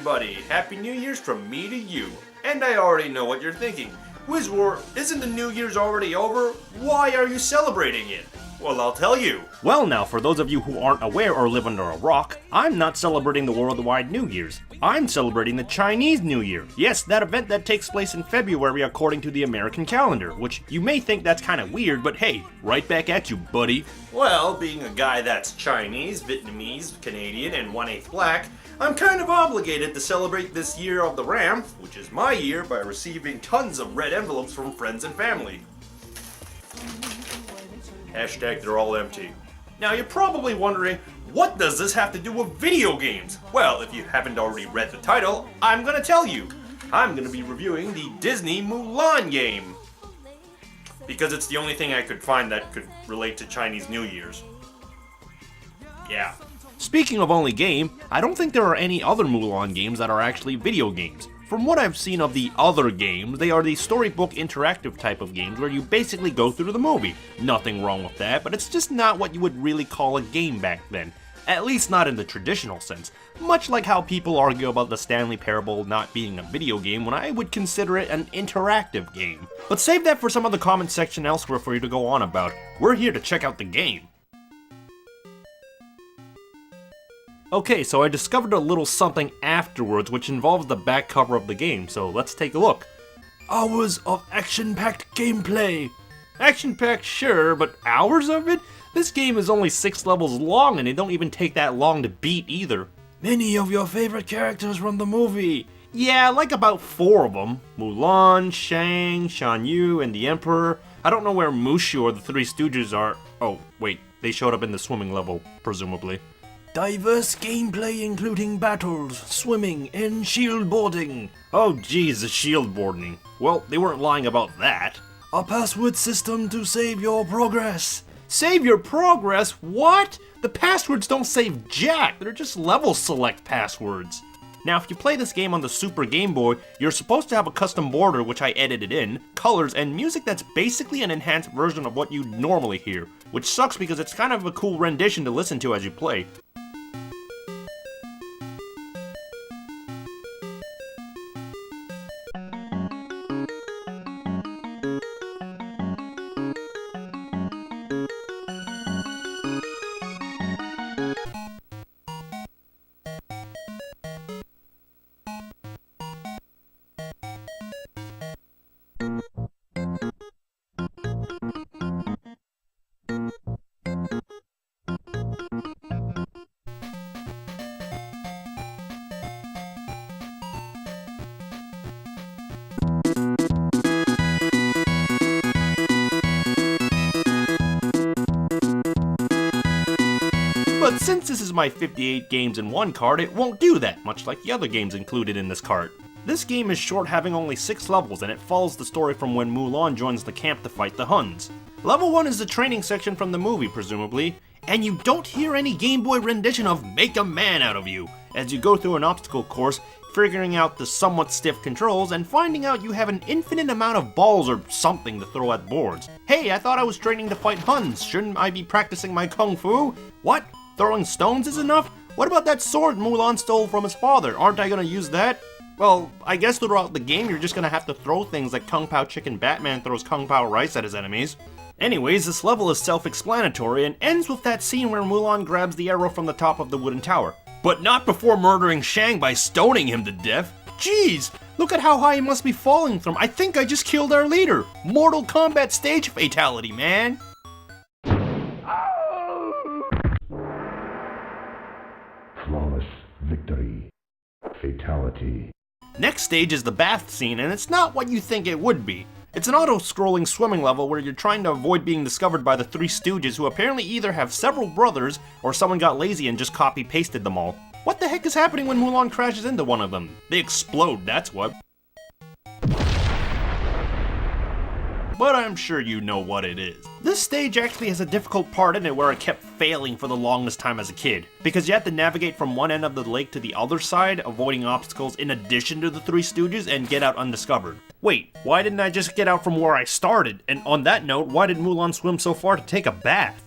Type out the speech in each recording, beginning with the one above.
everybody! Happy New Year's from me to you. And I already know what you're thinking. Wizwar, isn't the New Year's already over? Why are you celebrating it? Well, I'll tell you. Well now, for those of you who aren't aware or live under a rock, I'm not celebrating the worldwide New Year's. I'm celebrating the Chinese New Year. Yes, that event that takes place in February according to the American calendar, which you may think that's kind of weird, but hey, right back at you, buddy. Well, being a guy that's Chinese, Vietnamese, Canadian, and 1/8 black, I'm kind of obligated to celebrate this year of the Ram, which is my year, by receiving tons of red envelopes from friends and family. Hashtag they're all empty. Now you're probably wondering, what does this have to do with video games? Well, if you haven't already read the title, I'm gonna tell you. I'm gonna be reviewing the Disney Mulan game. Because it's the only thing I could find that could relate to Chinese New Year's. Yeah. Speaking of only game, I don't think there are any other Mulan games that are actually video games. From what I've seen of the other games, they are the storybook interactive type of games where you basically go through the movie. Nothing wrong with that, but it's just not what you would really call a game back then. At least not in the traditional sense. Much like how people argue about the Stanley Parable not being a video game when I would consider it an interactive game. But save that for some of the comment section elsewhere for you to go on about. We're here to check out the game. Okay, so I discovered a little something afterwards which involves the back cover of the game, so let's take a look. Hours of action-packed gameplay. Action-packed, sure, but hours of it? This game is only 6 levels long and they don't even take that long to beat either. Many of your favorite characters from the movie. Yeah, like about 4 of them. Mulan, Shang, Shan Yu, and the Emperor. I don't know where Mushu or the Three Stooges are. Oh, wait, they showed up in the swimming level, presumably. Diverse gameplay including battles, swimming, and shield boarding. Oh geez, the shield boarding. Well, they weren't lying about that. A password system to save your progress. Save your progress? What? The passwords don't save jack, they're just level select passwords. Now if you play this game on the Super Game Boy, you're supposed to have a custom border which I edited in, colors, and music that's basically an enhanced version of what you'd normally hear, which sucks because it's kind of a cool rendition to listen to as you play. But since this is my 58 games in one cart, it won't do that, much like the other games included in this cart. This game is short, having only 6 levels, and it follows the story from when Mulan joins the camp to fight the Huns. Level 1 is the training section from the movie, presumably, and you don't hear any Game Boy rendition of Make a Man Out of You, as you go through an obstacle course, figuring out the somewhat stiff controls, and finding out you have an infinite amount of balls or something to throw at boards. Hey, I thought I was training to fight Huns, shouldn't I be practicing my kung fu? What? Throwing stones is enough? What about that sword Mulan stole from his father? Aren't I gonna use that? Well, I guess throughout the game you're just gonna have to throw things like Kung Pao Chicken Batman throws Kung Pao rice at his enemies. Anyways, this level is self-explanatory and ends with that scene where Mulan grabs the arrow from the top of the wooden tower. But not before murdering Shang by stoning him to death. Jeez, look at how high he must be falling from. I think I just killed our leader. Mortal Kombat stage fatality, man. Flawless victory. Fatality. Next stage is the bath scene, and it's not what you think it would be. It's an auto-scrolling swimming level where you're trying to avoid being discovered by the Three Stooges, who apparently either have several brothers, or someone got lazy and just copy-pasted them all. What the heck is happening when Mulan crashes into one of them? They explode, that's what. But I'm sure you know what it is. This stage actually has a difficult part in it where I kept failing for the longest time as a kid, because you have to navigate from one end of the lake to the other side, avoiding obstacles in addition to the Three Stooges, and get out undiscovered. Wait, why didn't I just get out from where I started? And on that note, why did Mulan swim so far to take a bath?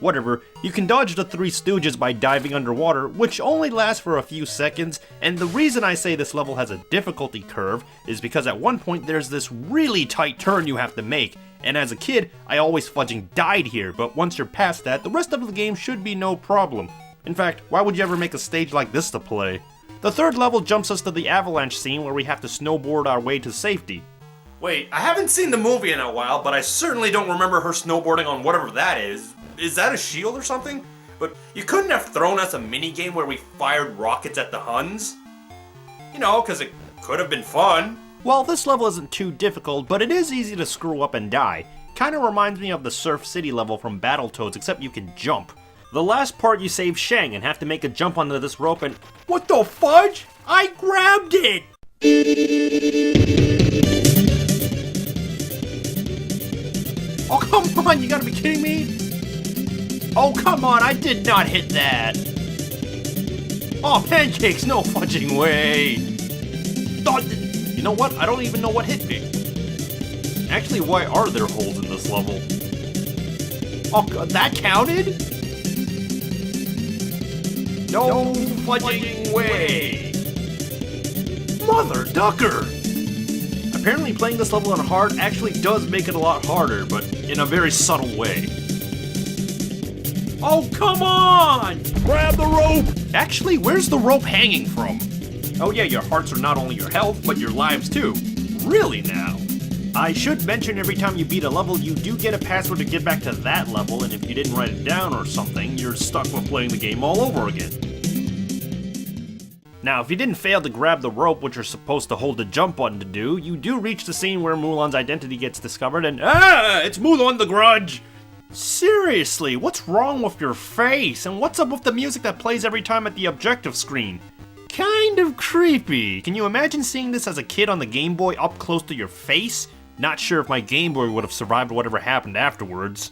Whatever. You can dodge the Three Stooges by diving underwater, which only lasts for a few seconds, and the reason I say this level has a difficulty curve is because at one point there's this really tight turn you have to make, and as a kid, I always fudging died here, but once you're past that, the rest of the game should be no problem. In fact, why would you ever make a stage like this to play? The third level jumps us to the avalanche scene where we have to snowboard our way to safety. Wait, I haven't seen the movie in a while, but I certainly don't remember her snowboarding on whatever that is. Is that a shield or something? But you couldn't have thrown us a minigame where we fired rockets at the Huns? You know, because it could have been fun. Well, this level isn't too difficult, but it is easy to screw up and die. Kinda reminds me of the Surf City level from Battletoads, except you can jump. The last part you save Shang and have to make a jump onto this rope and— what the fudge? I grabbed it! Oh, come on, you gotta be kidding me! Oh, come on, I did not hit that! Oh, pancakes, no fudging way! Oh, you know what? I don't even know what hit me. Actually, why are there holes in this level? Oh, that counted? No fudging way! Mother ducker! Apparently playing this level on hard actually does make it a lot harder, but in a very subtle way. Oh, come on! Grab the rope! Actually, where's the rope hanging from? Oh yeah, your hearts are not only your health, but your lives too. Really now? I should mention every time you beat a level, you do get a password to get back to that level, and if you didn't write it down or something, you're stuck with playing the game all over again. Now, if you didn't fail to grab the rope, which you're supposed to hold the jump button to do, you do reach the scene where Mulan's identity gets discovered and— it's Mulan the Grudge! Seriously, what's wrong with your face? And what's up with the music that plays every time at the objective screen? Kind of creepy. Can you imagine seeing this as a kid on the Game Boy up close to your face? Not sure if my Game Boy would have survived whatever happened afterwards.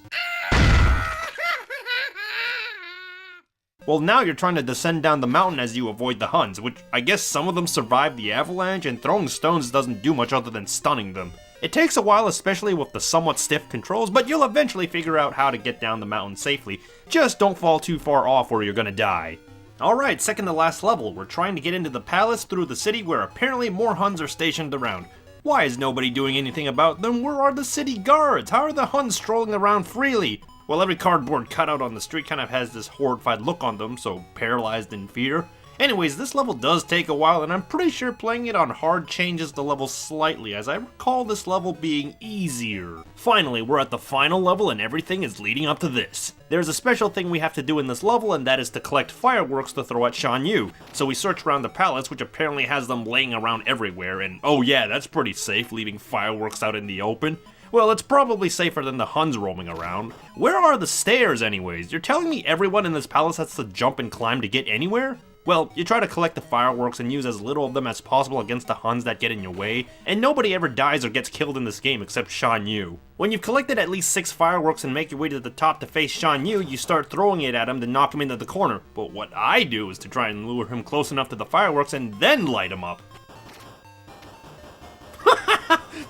Well, now you're trying to descend down the mountain as you avoid the Huns, which I guess some of them survived the avalanche, and throwing stones doesn't do much other than stunning them. It takes a while, especially with the somewhat stiff controls, but you'll eventually figure out how to get down the mountain safely. Just don't fall too far off or you're gonna die. Alright, second to last level, we're trying to get into the palace through the city where apparently more Huns are stationed around. Why is nobody doing anything about them? Where are the city guards? How are the Huns strolling around freely? Well, every cardboard cutout on the street kind of has this horrified look on them, so paralyzed in fear. Anyways, this level does take a while, and I'm pretty sure playing it on hard changes the level slightly, as I recall this level being easier. Finally, we're at the final level, and everything is leading up to this. There's a special thing we have to do in this level, and that is to collect fireworks to throw at Shan Yu. So we search around the palace, which apparently has them laying around everywhere, and oh yeah, that's pretty safe, leaving fireworks out in the open. Well, it's probably safer than the Huns roaming around. Where are the stairs anyways? You're telling me everyone in this palace has to jump and climb to get anywhere? Well, you try to collect the fireworks and use as little of them as possible against the Huns that get in your way, and nobody ever dies or gets killed in this game except Shan Yu. When you've collected at least 6 fireworks and make your way to the top to face Shan Yu, you start throwing it at him to knock him into the corner. But what I do is to try and lure him close enough to the fireworks and then light him up.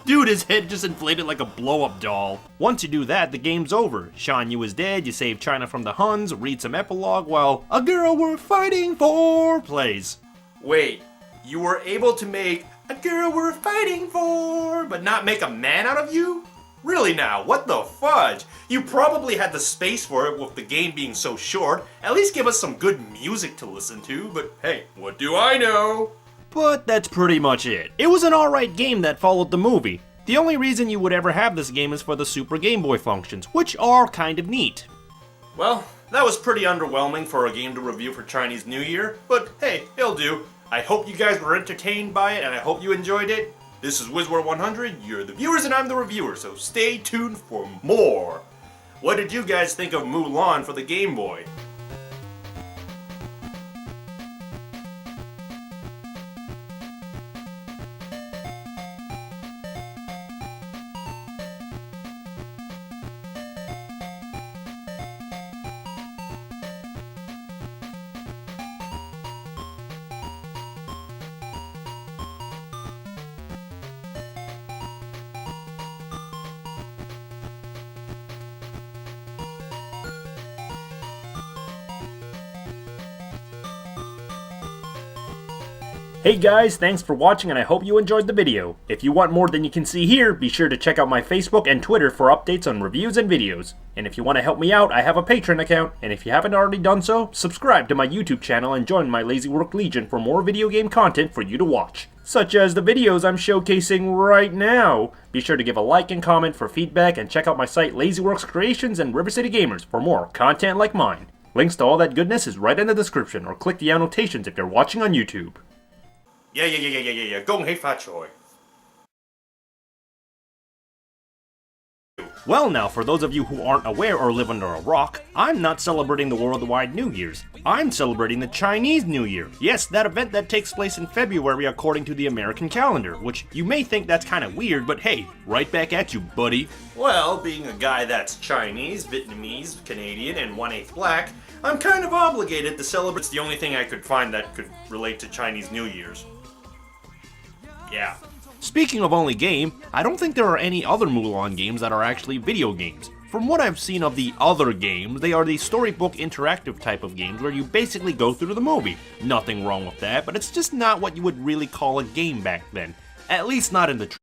Dude, his head just inflated like a blow-up doll. Once you do that, the game's over. Shan Yu is dead, you save China from the Huns, read some epilogue while A Girl We're Fighting For plays. Wait, you were able to make A Girl We're Fighting For, but not make a man out of you? Really now, what the fudge? You probably had the space for it with the game being so short. At least give us some good music to listen to, but hey, what do I know? But that's pretty much it. It was an alright game that followed the movie. The only reason you would ever have this game is for the Super Game Boy functions, which are kind of neat. Well, that was pretty underwhelming for a game to review for Chinese New Year, but hey, it'll do. I hope you guys were entertained by it, and I hope you enjoyed it. This is WizWar100, you're the viewers and I'm the reviewer, so stay tuned for more. What did you guys think of Mulan for the Game Boy? Hey guys, thanks for watching and I hope you enjoyed the video. If you want more than you can see here, be sure to check out my Facebook and Twitter for updates on reviews and videos. And if you want to help me out, I have a Patreon account, and if you haven't already done so, subscribe to my YouTube channel and join my Lazy Work Legion for more video game content for you to watch, such as the videos I'm showcasing right now. Be sure to give a like and comment for feedback and check out my site LazyWorks Creations and River City Gamers for more content like mine. Links to all that goodness is right in the description, or click the annotations if you're watching on YouTube. Yeah. 恭喜發財. Well now, for those of you who aren't aware or live under a rock, I'm not celebrating the worldwide New Year's. I'm celebrating the Chinese New Year. Yes, that event that takes place in February according to the American calendar, which you may think that's kind of weird, but hey, right back at you, buddy. Well, being a guy that's Chinese, Vietnamese, Canadian, and 1/8 black, I'm kind of obligated to celebrate. It's the only thing I could find that could relate to Chinese New Year's. Yeah. Speaking of only game, I don't think there are any other Mulan games that are actually video games. From what I've seen of the other games, they are the storybook interactive type of games where you basically go through the movie. Nothing wrong with that, but it's just not what you would really call a game back then. At least not in the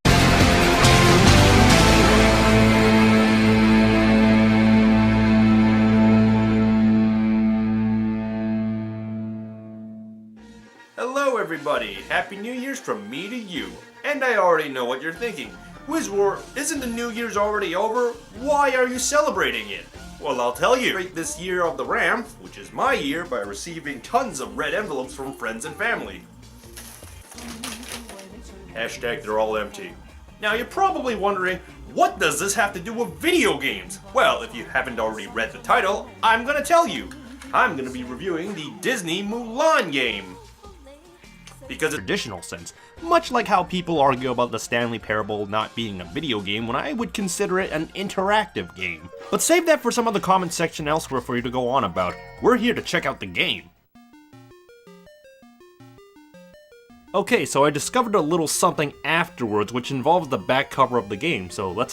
Hello everybody, Happy New Year's from me to you. And I already know what you're thinking. Wizwar, isn't the New Year's already over? Why are you celebrating it? Well, I'll tell you. This year of the Ram, which is my year, by receiving tons of red envelopes from friends and family. Hashtag they're all empty. Now you're probably wondering, what does this have to do with video games? Well, if you haven't already read the title, I'm gonna tell you. I'm gonna be reviewing the Disney Mulan game. Because in a traditional sense, much like how people argue about the Stanley Parable not being a video game when I would consider it an interactive game. But save that for some of the comment section elsewhere for you to go on about. We're here to check out the game. Okay, so I discovered a little something afterwards which involves the back cover of the game, so let's